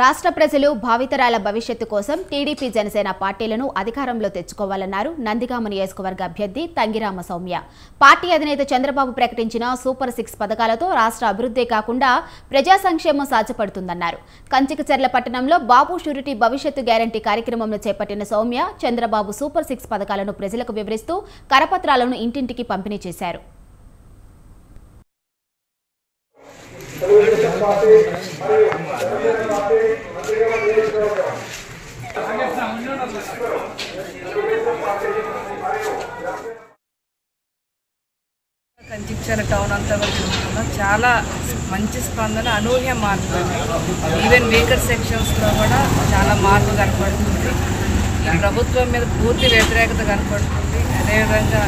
రాష్ట్ర ప్రజలు భావితరాల భవిష్యత్తు కోసం టీడీపీ జనసేన పార్టీలను అధికారంలో తెచ్చుకోవాలన్నారు నందిగామ నియోజకవర్గ అభ్యర్థి తంగిరామ సౌమ్య. పార్టీ అధినేత చంద్రబాబు ప్రకటించిన సూపర్ 6 పథకాలతో రాష్ట్ర అభివృద్ధే కాకుండా ప్రజా సంక్షేమం సాధ్యపడుతుందన్నారు. కంచికచర్ల పట్టణంలో బాబు షూరిటీ భవిష్యత్తు గ్యారంటీ కార్యక్రమంలో చేపట్టిన సౌమ్య చంద్రబాబు సూపర్ 6 పథకాలను ప్రజలకు వివరిస్తూ కరపత్రాలను ఇంటింటికి పంపిణీ చేశారు. కంచికచర్ల టౌన్ అంతా తిరుగుతున్నాం. చాలా మంచి స్పందన, అనూహ్య మార్పు. ఈవెన్ వీకర్ సెక్షన్స్లో కూడా చాలా మార్పు కనపడుతుంది. ఈ ప్రభుత్వం మీద పూర్తి వ్యతిరేకత కనపడుతుంది. అదేవిధంగా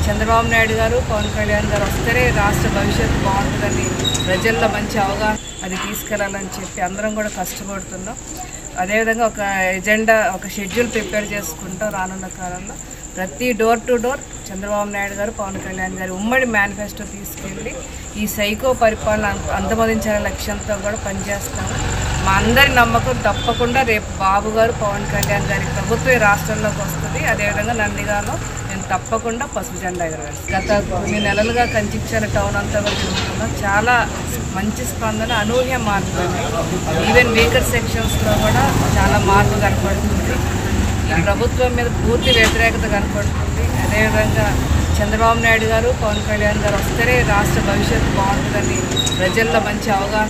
చంద్రబాబు నాయుడు గారు, పవన్ కళ్యాణ్ గారు వస్తేనే రాష్ట్ర భవిష్యత్తు బాగుంటుందని ప్రజల్లో మంచి అవగాహన అది తీసుకెళ్లాలని చెప్పి అందరం కూడా కష్టపడుతున్నాం. అదేవిధంగా ఒక ఎజెండా, ఒక షెడ్యూల్ ప్రిపేర్ చేసుకుంటాం. రానున్న కాలంలో ప్రతి door to door Chandrababu Naidu గారు, పవన్ కళ్యాణ్ గారు ఉమ్మడి మేనిఫెస్టో తీసుకెళ్ళి ఈ సైకో పరిపాలన అంతమొదించాలనే లక్ష్యంతో కూడా పనిచేస్తాము. మా అందరి నమ్మకం తప్పకుండా రేపు బాబు గారు, పవన్ కళ్యాణ్ గారి ప్రభుత్వం ఈ రాష్ట్రంలోకి వస్తుంది. అదేవిధంగా నందిగాలో నేను తప్పకుండా పసుపు జెండా ఎగరవేస్తాను. గత కొన్ని నెలలుగా కంచికచర్ల టౌన్ అంతా తిరుగుతున్నాం. చాలా మంచి స్పందన, అనూహ్య మార్పు. ఈవెన్ వీకర్ సెక్షన్స్లో కూడా చాలా మార్పు కనపడుతుంది. ఈ ప్రభుత్వం మీద పూర్తి వ్యతిరేకత కనపడుతుంది. అదేవిధంగా చంద్రబాబు నాయుడు గారు, పవన్ కళ్యాణ్ గారు వస్తేనే రాష్ట్ర భవిష్యత్తు బాగుంటుందని ప్రజల్లో మంచి అవగాహన